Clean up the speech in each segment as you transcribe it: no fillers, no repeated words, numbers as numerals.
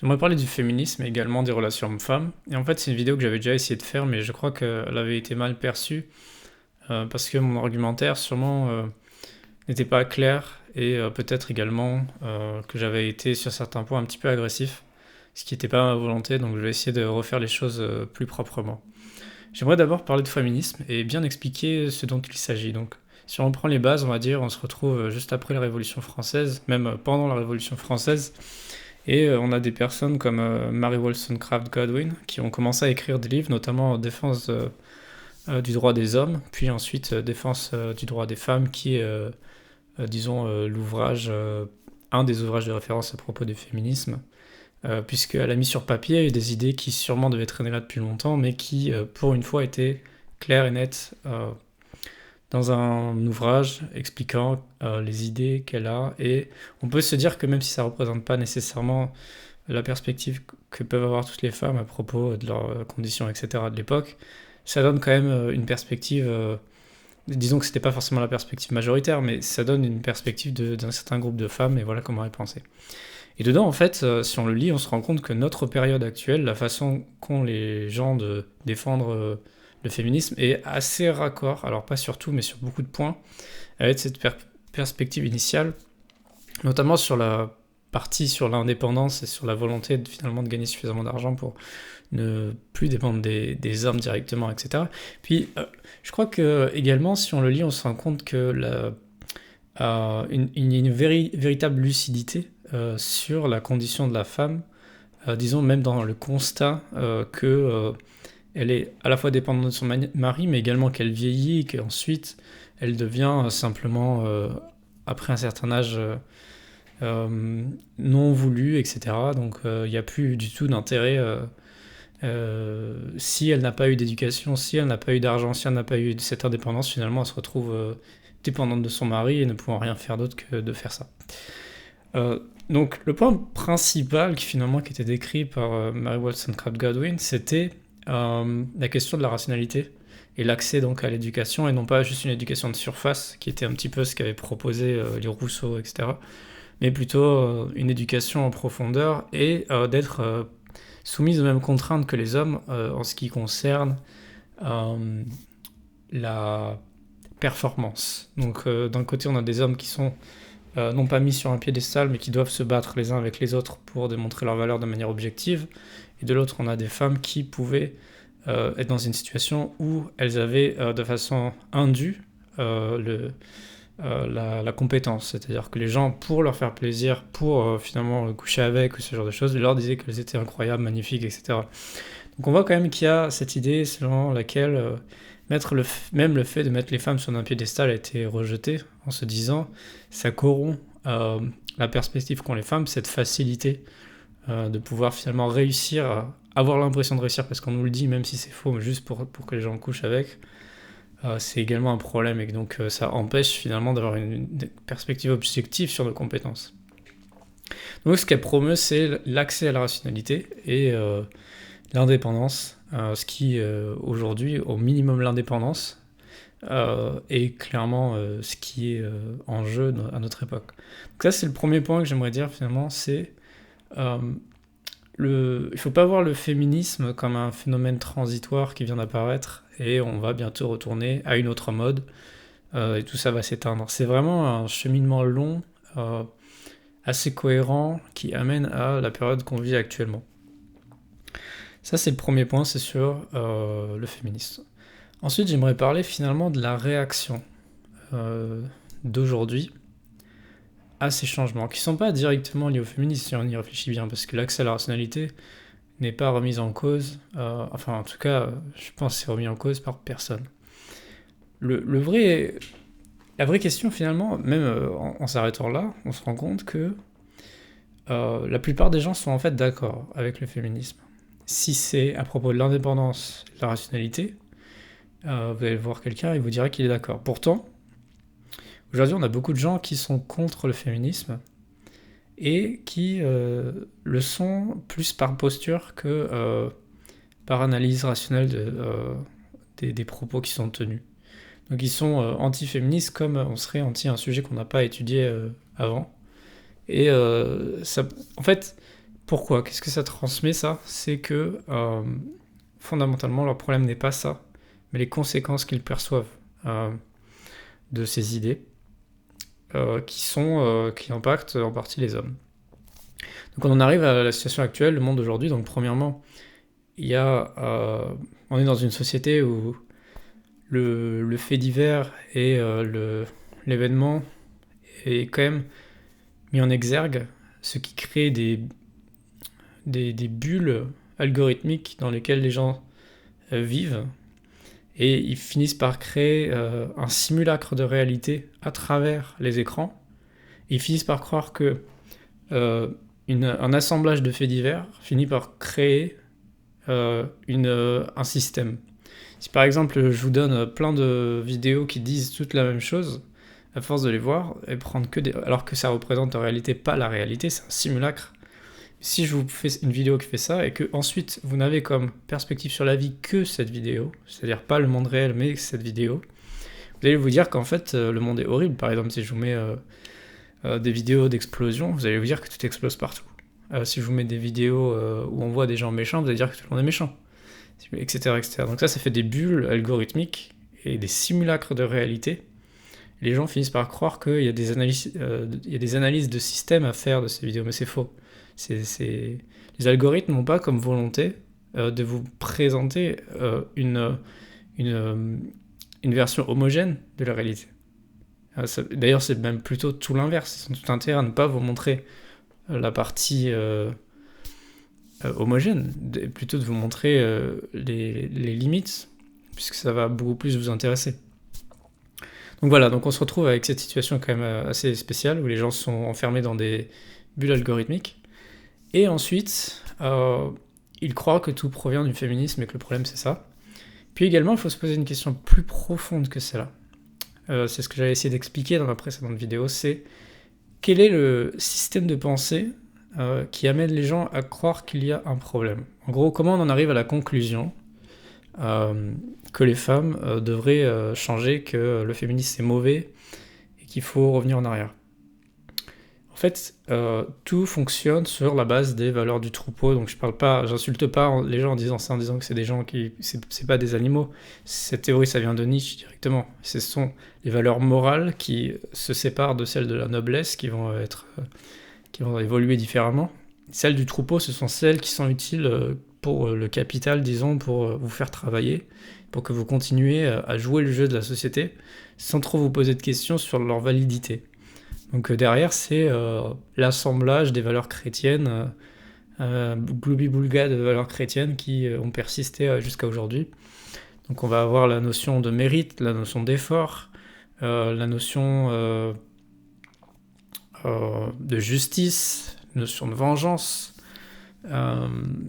J'aimerais parler du féminisme et également des relations hommes-femmes. Et en fait, c'est une vidéo que j'avais déjà essayé de faire, mais je crois qu'elle avait été mal perçue parce que mon argumentaire sûrement n'était pas clair et peut-être également que j'avais été sur certains points un petit peu agressif, ce qui n'était pas ma volonté, donc je vais essayer de refaire les choses plus proprement. J'aimerais d'abord parler de féminisme et bien expliquer ce dont il s'agit. Donc, si on reprend les bases, on va dire, on se retrouve juste après la Révolution française, même pendant la Révolution française, et on a des personnes comme Mary Wollstonecraft Godwin qui ont commencé à écrire des livres, notamment en défense du droit des hommes, puis ensuite défense du droit des femmes, qui est, disons, l'ouvrage, un des ouvrages de référence à propos du féminisme, puisqu'elle a mis sur papier des idées qui sûrement devaient traîner là depuis longtemps, mais qui, pour une fois, étaient claires et nettes dans un ouvrage expliquant les idées qu'elle a. Et on peut se dire que même si ça ne représente pas nécessairement la perspective que peuvent avoir toutes les femmes à propos de leurs conditions, etc. de l'époque, ça donne quand même une perspective, disons que c'était pas forcément la perspective majoritaire, mais ça donne une perspective d'un certain groupe de femmes, et voilà comment elle pensait. Et dedans, en fait, si on le lit, on se rend compte que notre période actuelle, la façon qu'ont les gens de défendre le féminisme est assez raccord, alors pas sur tout, mais sur beaucoup de points, avec cette perspective initiale, notamment sur la partie sur l'indépendance et sur la volonté finalement de gagner suffisamment d'argent pour ne plus dépendre des hommes directement, etc. Puis, je crois que également, si on le lit, on se rend compte que une véritable lucidité sur la condition de la femme, disons même dans le constat que elle est à la fois dépendante de son mari, mais également qu'elle vieillit et qu'ensuite elle devient simplement, après un certain âge, non voulu, etc. Donc il n'y a plus du tout d'intérêt. Si elle n'a pas eu d'éducation, si elle n'a pas eu d'argent, si elle n'a pas eu cette indépendance, finalement elle se retrouve dépendante de son mari et ne pouvant rien faire d'autre que de faire ça. Donc le point principal qui était décrit par Mary Wollstonecraft Godwin, c'était la question de la rationalité et l'accès donc à l'éducation, et non pas juste une éducation de surface qui était un petit peu ce qu'avaient proposé les Rousseau, etc., mais plutôt une éducation en profondeur et d'être soumise aux mêmes contraintes que les hommes en ce qui concerne la performance. Donc d'un côté on a des hommes qui sont non pas mis sur un piédestal, mais qui doivent se battre les uns avec les autres pour démontrer leur valeur de manière objective. Et de l'autre, on a des femmes qui pouvaient être dans une situation où elles avaient de façon indue la compétence. C'est-à-dire que les gens, pour leur faire plaisir, pour finalement coucher avec ou ce genre de choses, leur disaient qu'elles étaient incroyables, magnifiques, etc. Donc on voit quand même qu'il y a cette idée selon laquelle même le fait de mettre les femmes sur un piédestal a été rejeté en se disant ça corrompt la perspective qu'ont les femmes, cette facilité de pouvoir finalement réussir, avoir l'impression de réussir parce qu'on nous le dit, même si c'est faux, mais juste pour que les gens couchent avec. C'est également un problème et donc ça empêche finalement d'avoir une perspective objective sur nos compétences. Donc ce qu'elle promeut, c'est l'accès à la rationalité et l'indépendance, ce qui aujourd'hui, au minimum l'indépendance, est clairement ce qui est en jeu à notre époque. Donc ça c'est le premier point que j'aimerais dire finalement, c'est il ne faut pas voir le féminisme comme un phénomène transitoire qui vient d'apparaître et on va bientôt retourner à une autre mode et tout ça va s'éteindre. C'est vraiment un cheminement long, assez cohérent, qui amène à la période qu'on vit actuellement. Ça c'est le premier point, c'est sur le féminisme. Ensuite j'aimerais parler finalement de la réaction d'aujourd'hui à ces changements, qui ne sont pas directement liés au féminisme si on y réfléchit bien, parce que l'accès à la rationalité n'est pas remis en cause, enfin en tout cas je pense que c'est remis en cause par personne. La vraie question finalement, même en s'arrêtant là, on se rend compte que la plupart des gens sont en fait d'accord avec le féminisme. Si c'est à propos de l'indépendance, de la rationalité, vous allez voir quelqu'un et vous dira qu'il est d'accord. Pourtant, aujourd'hui on a beaucoup de gens qui sont contre le féminisme et qui le sont plus par posture que par analyse rationnelle des propos qui sont tenus. Donc ils sont anti-féministes comme on serait anti un sujet qu'on n'a pas étudié avant. Et ça, en fait, Pourquoi? Qu'est-ce que ça transmet ça? C'est que fondamentalement leur problème n'est pas ça, mais les conséquences qu'ils perçoivent de ces idées qui impactent en partie les hommes. Donc on en arrive à la situation actuelle, le monde d'aujourd'hui. Donc premièrement, on est dans une société où le fait divers et l'événement est quand même mis en exergue, ce qui crée des bulles algorithmiques dans lesquelles les gens vivent, et ils finissent par créer un simulacre de réalité à travers les écrans. Et ils finissent par croire que un assemblage de faits divers finit par créer un système. Si par exemple je vous donne plein de vidéos qui disent toutes la même chose, à force de les voir et prendre alors que ça représente en réalité pas la réalité, c'est un simulacre. Si je vous fais une vidéo qui fait ça et que ensuite vous n'avez comme perspective sur la vie que cette vidéo, c'est-à-dire pas le monde réel mais cette vidéo, vous allez vous dire qu'en fait le monde est horrible. Par exemple, si je vous mets des vidéos d'explosion, vous allez vous dire que tout explose partout. Si je vous mets des vidéos où on voit des gens méchants, vous allez dire que tout le monde est méchant, etc., etc. Donc ça fait des bulles algorithmiques et des simulacres de réalité. Les gens finissent par croire qu'il y a des analyses de système à faire de ces vidéos, mais c'est faux. Les algorithmes n'ont pas comme volonté de vous présenter une version homogène de la réalité. D'ailleurs, c'est même plutôt tout l'inverse. Ils ont tout intérêt à ne pas vous montrer la partie homogène, plutôt de vous montrer les limites, puisque ça va beaucoup plus vous intéresser. Donc voilà, donc on se retrouve avec cette situation quand même assez spéciale, où les gens sont enfermés dans des bulles algorithmiques. Et ensuite, ils croient que tout provient du féminisme et que le problème c'est ça. Puis également, il faut se poser une question plus profonde que celle-là. C'est ce que j'avais essayé d'expliquer dans ma précédente vidéo, c'est quel est le système de pensée qui amène les gens à croire qu'il y a un problème. En gros, comment on en arrive à la conclusion que les femmes devraient changer, que le féminisme c'est mauvais et qu'il faut revenir en arrière. En fait, tout fonctionne sur la base des valeurs du troupeau. Donc j'insulte pas les gens en disant ça, en disant que c'est des gens c'est pas des animaux. Cette théorie, ça vient de Nietzsche directement. Ce sont les valeurs morales qui se séparent de celles de la noblesse, qui vont évoluer différemment. Celles du troupeau, ce sont celles qui sont utiles pour le capital, disons, pour vous faire travailler, pour que vous continuiez à jouer le jeu de la société, sans trop vous poser de questions sur leur validité. Donc derrière, c'est l'assemblage des valeurs chrétiennes, gloubi-boulga de valeurs chrétiennes qui ont persisté jusqu'à aujourd'hui. Donc on va avoir la notion de mérite, la notion d'effort, la notion de justice, la notion de vengeance,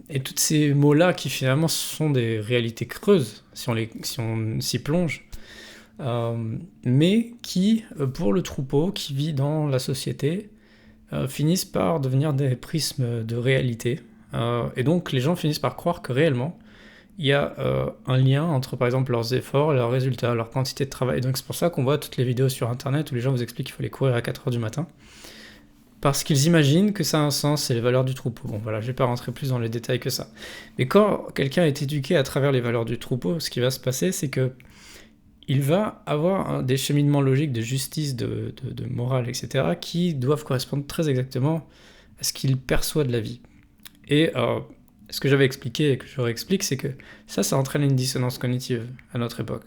et tous ces mots-là qui finalement sont des réalités creuses, si on s'y plonge. Mais qui, pour le troupeau qui vit dans la société, finissent par devenir des prismes de réalité. Et donc les gens finissent par croire que réellement, il y a un lien entre par exemple leurs efforts et leurs résultats, leur quantité de travail. Et donc c'est pour ça qu'on voit toutes les vidéos sur internet où les gens vous expliquent qu'il faut aller courir à 4h du matin. Parce qu'ils imaginent que ça a un sens, c'est les valeurs du troupeau. Bon voilà, je vais pas rentrer plus dans les détails que ça. Mais quand quelqu'un est éduqué à travers les valeurs du troupeau, ce qui va se passer, c'est que il va avoir des cheminements logiques de justice, de morale, etc., qui doivent correspondre très exactement à ce qu'il perçoit de la vie. Et ce que j'avais expliqué et que je réexplique, c'est que ça entraîne une dissonance cognitive à notre époque.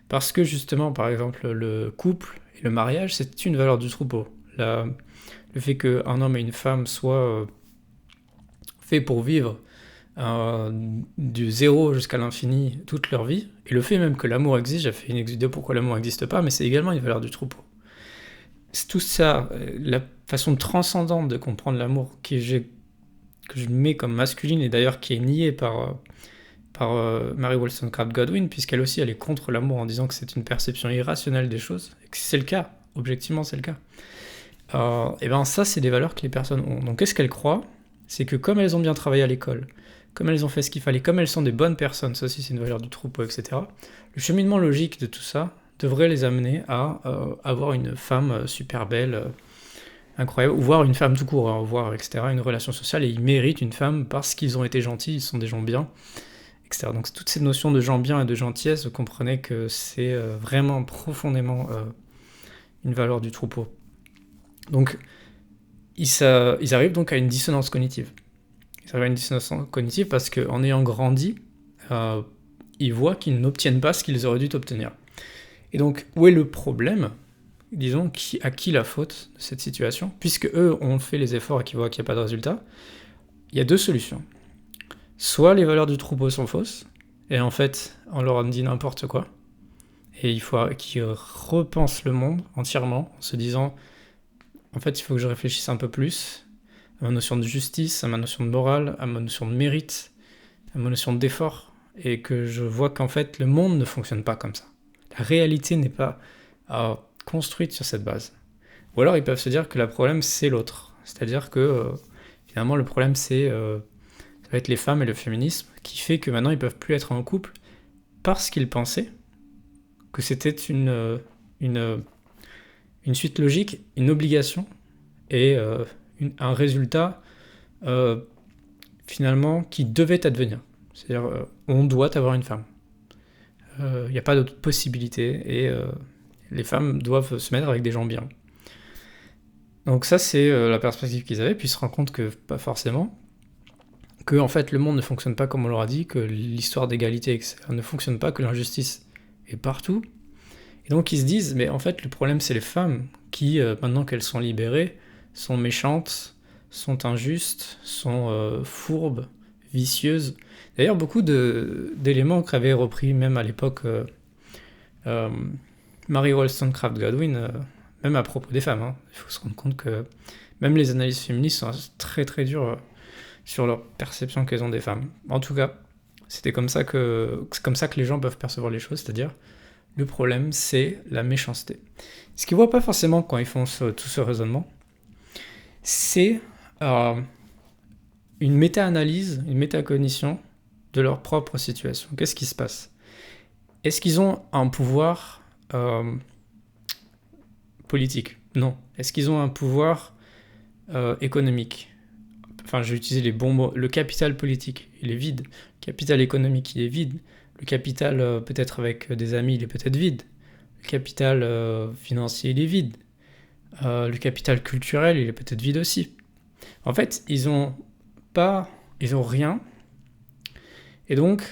Parce que justement, par exemple, le couple et le mariage, c'est une valeur du troupeau. Le fait qu'un homme et une femme soient faits pour vivre du zéro jusqu'à l'infini toute leur vie, et le fait même que l'amour existe, j'ai fait une vidéo pourquoi l'amour n'existe pas, mais c'est également une valeur du troupeau. C'est tout ça, la façon transcendante de comprendre l'amour que je mets comme masculine, et d'ailleurs qui est niée par Mary Wollstonecraft Godwin, puisqu'elle aussi elle est contre l'amour en disant que c'est une perception irrationnelle des choses, et que c'est le cas, objectivement c'est le cas. Et ben ça c'est des valeurs que les personnes ont. Donc qu'est-ce qu'elles croient ? C'est que comme elles ont bien travaillé à l'école, comme elles ont fait ce qu'il fallait, comme elles sont des bonnes personnes, ça aussi c'est une valeur du troupeau, etc., le cheminement logique de tout ça devrait les amener à avoir une femme super belle, incroyable, ou voir une femme tout court, hein, voir, etc., une relation sociale, et ils méritent une femme parce qu'ils ont été gentils, ils sont des gens bien, etc. Donc toutes ces notions de gens bien et de gentillesse, vous comprenez que c'est vraiment profondément une valeur du troupeau. Donc ils arrivent donc à une dissonance cognitive. Ils arrivent à une dissonance cognitive parce qu'en ayant grandi, ils voient qu'ils n'obtiennent pas ce qu'ils auraient dû obtenir. Et donc, où est le problème ? Disons, à qui la faute de cette situation ? Puisque eux ont fait les efforts et qu'ils voient qu'il n'y a pas de résultat, il y a deux solutions. Soit les valeurs du troupeau sont fausses, et en fait, on leur a dit n'importe quoi, et il faut qu'ils repensent le monde entièrement, en se disant, en fait, il faut que je réfléchisse un peu plus à ma notion de justice, à ma notion de morale, à ma notion de mérite, à ma notion d'effort, et que je vois qu'en fait, le monde ne fonctionne pas comme ça. La réalité n'est pas construite sur cette base. Ou alors, ils peuvent se dire que le problème, c'est l'autre. C'est-à-dire que, finalement, le problème, ça va être les femmes et le féminisme, qui fait que maintenant, ils peuvent plus être en couple parce qu'ils pensaient que c'était une suite logique, une obligation, et un résultat, finalement, qui devait advenir. C'est-à-dire, on doit avoir une femme. Il n'y a pas d'autre possibilité, et les femmes doivent se mettre avec des gens bien. Donc ça, c'est la perspective qu'ils avaient, puis ils se rendent compte que pas forcément, que en fait le monde ne fonctionne pas comme on leur a dit, que l'histoire d'égalité, etc., ne fonctionne pas, que l'injustice est partout. Et donc ils se disent, mais en fait le problème c'est les femmes qui, maintenant qu'elles sont libérées, sont méchantes, sont injustes, sont fourbes, vicieuses. D'ailleurs, beaucoup d'éléments qu'avait repris même à l'époque Mary Wollstonecraft Godwin, même à propos des femmes. Il faut se rendre compte que même les analyses féministes sont très très dures sur leur perception qu'elles ont des femmes. En tout cas, c'est comme ça que les gens peuvent percevoir les choses, c'est-à-dire le problème c'est la méchanceté. Ce qu'ils voient pas forcément quand ils font tout ce raisonnement, c'est une méta-analyse, une métacognition de leur propre situation. Qu'est-ce qui se passe ? Est-ce qu'ils ont un pouvoir politique ? Non. Est-ce qu'ils ont un pouvoir économique ? Enfin, j'ai utilisé les bons mots. Le capital politique, il est vide. Le capital économique, il est vide. Le capital, peut-être avec des amis, il est peut-être vide. Le capital financier, il est vide. Le capital culturel, il est peut-être vide aussi. En fait, ils ont rien. Et donc,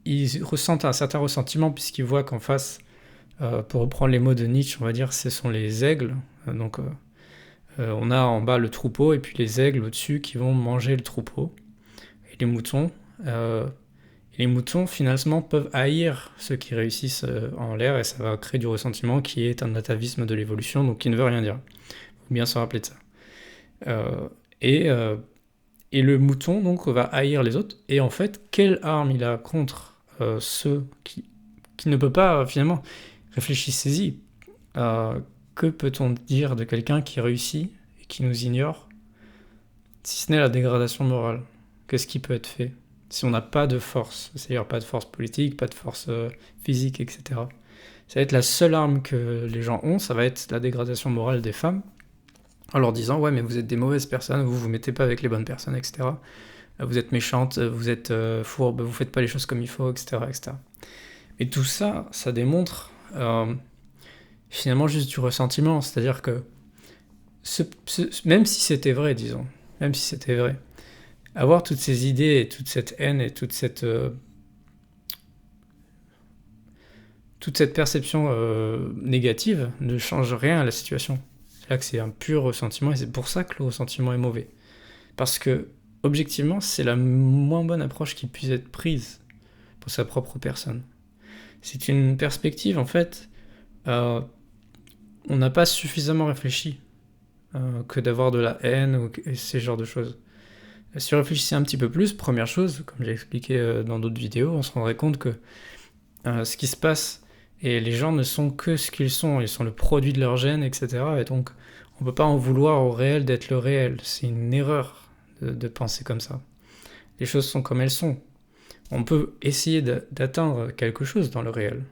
ils ressentent un certain ressentiment puisqu'ils voient qu'en face, pour reprendre les mots de Nietzsche, on va dire, ce sont les aigles. Donc, on a en bas le troupeau et puis les aigles au-dessus qui vont manger le troupeau. Et les moutons, finalement, peuvent haïr ceux qui réussissent en l'air et ça va créer du ressentiment qui est un atavisme de l'évolution, donc qui ne veut rien dire. Il faut bien se rappeler de ça. Et le mouton, donc, va haïr les autres. Et en fait, quelle arme il a contre ceux qui ne peut pas, finalement, réfléchissez-y. Que peut-on dire de quelqu'un qui réussit et qui nous ignore, si ce n'est la dégradation morale ? Qu'est-ce qui peut être fait si on n'a pas de force, c'est-à-dire pas de force politique, pas de force physique, etc. Ça va être la seule arme que les gens ont, ça va être la dégradation morale des femmes, en leur disant « Ouais, mais vous êtes des mauvaises personnes, vous vous mettez pas avec les bonnes personnes, etc. Vous êtes méchantes, vous êtes fourbes, vous faites pas les choses comme il faut, etc. etc. » Et tout ça, ça démontre finalement juste du ressentiment, c'est-à-dire que même si c'était vrai, disons, même si c'était vrai, avoir toutes ces idées et toute cette haine et toute cette perception négative ne change rien à la situation. C'est là que c'est un pur ressentiment et c'est pour ça que le ressentiment est mauvais. Parce que, objectivement, c'est la moins bonne approche qui puisse être prise pour sa propre personne. C'est une perspective, en fait, on n'a pas suffisamment réfléchi que d'avoir de la haine et ces genres de choses. Si on réfléchissait un petit peu plus, première chose, comme j'ai expliqué dans d'autres vidéos, on se rendrait compte que ce qui se passe, et les gens ne sont que ce qu'ils sont, ils sont le produit de leur gène, etc. Et donc, on ne peut pas en vouloir au réel d'être le réel. C'est une erreur de penser comme ça. Les choses sont comme elles sont. On peut essayer d'atteindre quelque chose dans le réel,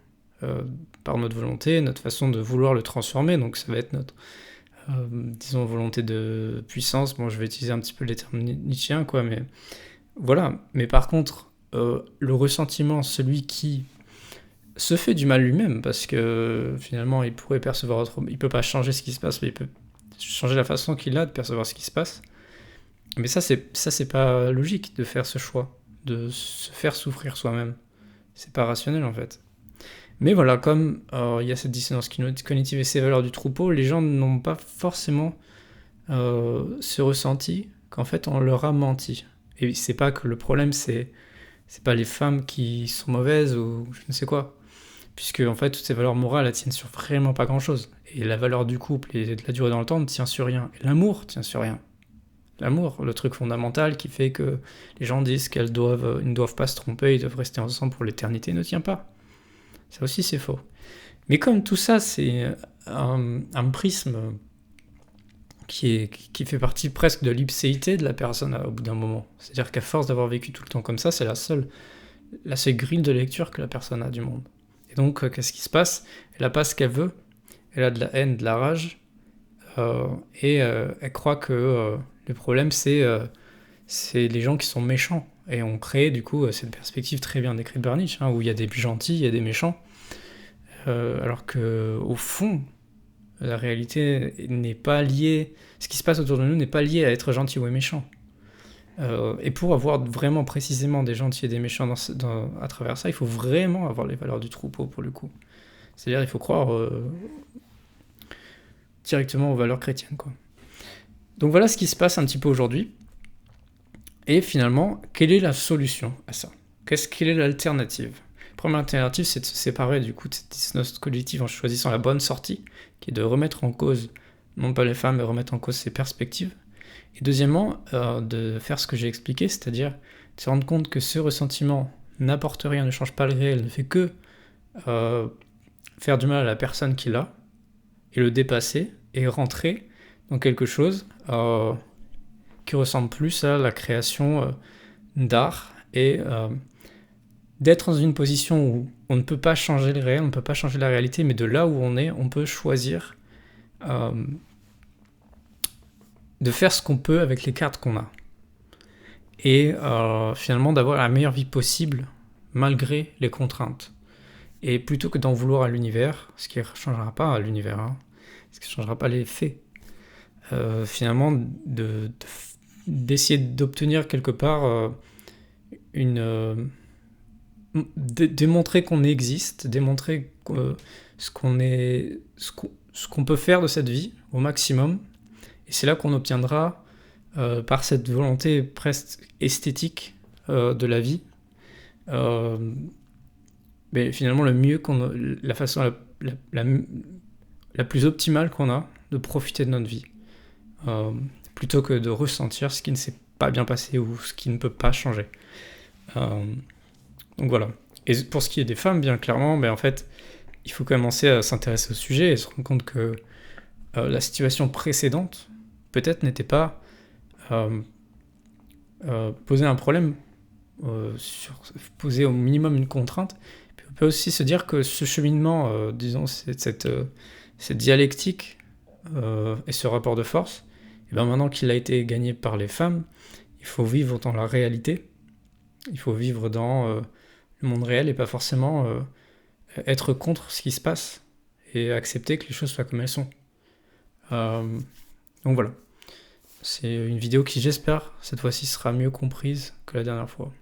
par notre volonté, notre façon de vouloir le transformer, donc ça va être disons, volonté de puissance. Bon, je vais utiliser un petit peu les termes nietzschéens, quoi, mais voilà. Mais par contre, le ressentiment, celui qui se fait du mal lui-même, parce que finalement, il pourrait percevoir il peut pas changer ce qui se passe, mais il peut changer la façon qu'il a de percevoir ce qui se passe. Mais ça, c'est pas logique de faire ce choix, de se faire souffrir soi-même. C'est pas rationnel, en fait. Mais voilà, comme il y a cette dissonance cognitive et ces valeurs du troupeau, les gens n'ont pas forcément ce ressenti qu'en fait on leur a menti. Et c'est pas que le problème c'est pas les femmes qui sont mauvaises ou je ne sais quoi, puisque en fait toutes ces valeurs morales elles tiennent sur vraiment pas grand chose. Et la valeur du couple et de la durée dans le temps ne tient sur rien. Et l'amour tient sur rien. L'amour, le truc fondamental qui fait que les gens disent qu'ils ne doivent pas se tromper, ils doivent rester ensemble pour l'éternité, ne tient pas. Ça aussi, c'est faux. Mais comme tout ça, c'est un prisme qui fait partie presque de l'ipséité de la personne au bout d'un moment. C'est-à-dire qu'à force d'avoir vécu tout le temps comme ça, c'est la seule grille de lecture que la personne a du monde. Et donc, qu'est-ce qui se passe ? Elle n'a pas ce qu'elle veut, elle a de la haine, de la rage, et elle croit que le problème, c'est les gens qui sont méchants. Et on crée du coup cette perspective très bien décrite par Nietzsche, où il y a des gentils, il y a des méchants, alors que au fond, la réalité n'est pas liée, ce qui se passe autour de nous n'est pas lié à être gentil ou méchant. Et pour avoir vraiment précisément des gentils et des méchants à travers ça, il faut vraiment avoir les valeurs du troupeau pour le coup. C'est-à-dire il faut croire directement aux valeurs chrétiennes, quoi. Donc voilà ce qui se passe un petit peu aujourd'hui. Et finalement, quelle est la solution à ça ? Quelle est l'alternative ? La première alternative, c'est de se séparer du coup de cette dissonance cognitive en choisissant la bonne sortie, qui est de remettre en cause, non pas les femmes, mais remettre en cause ses perspectives. Et deuxièmement, de faire ce que j'ai expliqué, c'est-à-dire de se rendre compte que ce ressentiment n'apporte rien, ne change pas le réel, ne fait que faire du mal à la personne qui l'a, et le dépasser, et rentrer dans quelque chose qui ressemble plus à la création d'art et d'être dans une position où on ne peut pas changer le réel, on ne peut pas changer la réalité, mais de là où on est, on peut choisir de faire ce qu'on peut avec les cartes qu'on a. Et finalement d'avoir la meilleure vie possible malgré les contraintes. Et plutôt que d'en vouloir à l'univers, ce qui ne changera pas à l'univers, ce qui ne changera pas les faits, finalement d'essayer d'obtenir quelque part démontrer qu'on existe, démontrer ce qu'on peut faire de cette vie au maximum, et c'est là qu'on obtiendra par cette volonté presque esthétique de la vie, mais finalement la façon la plus optimale qu'on a de profiter de notre vie. Plutôt que de ressentir ce qui ne s'est pas bien passé ou ce qui ne peut pas changer. Donc voilà. Et pour ce qui est des femmes, bien clairement, en fait, il faut commencer à s'intéresser au sujet et se rendre compte que la situation précédente, peut-être, n'était pas poser un problème, poser au minimum une contrainte. Puis on peut aussi se dire que ce cheminement, disons, cette dialectique et ce rapport de force, et bien maintenant qu'il a été gagné par les femmes, il faut vivre dans la réalité, il faut vivre dans le monde réel et pas forcément être contre ce qui se passe et accepter que les choses soient comme elles sont. Donc voilà, c'est une vidéo qui, j'espère, cette fois-ci sera mieux comprise que la dernière fois.